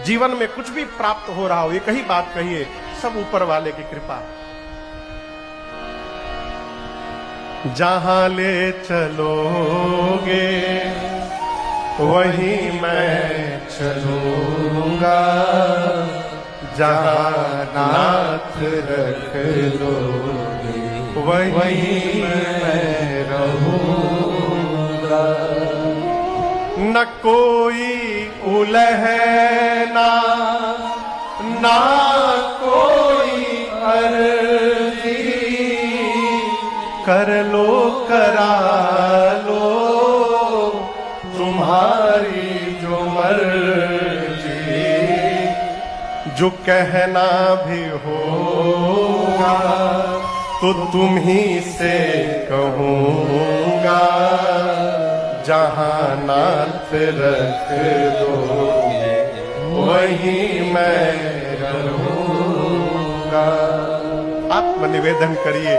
जीवन में कुछ भी प्राप्त हो रहा हो, एक ही बात कहिए, सब ऊपर वाले की कृपा। जहां ले चलोगे वहीं मैं चलूंगा, जहां नाथ रख लोगे वहीं मैं रहूंगा। न कोई उलहना ना कोई अर्जी, कर लो करा लो तुम्हारी जो मर्जी। जो कहना भी होगा तो तुम ही से कहूंगा, जहां नाथ रख दोगे वहीं मैं रहूंगा। आत्मनिवेदन करिए।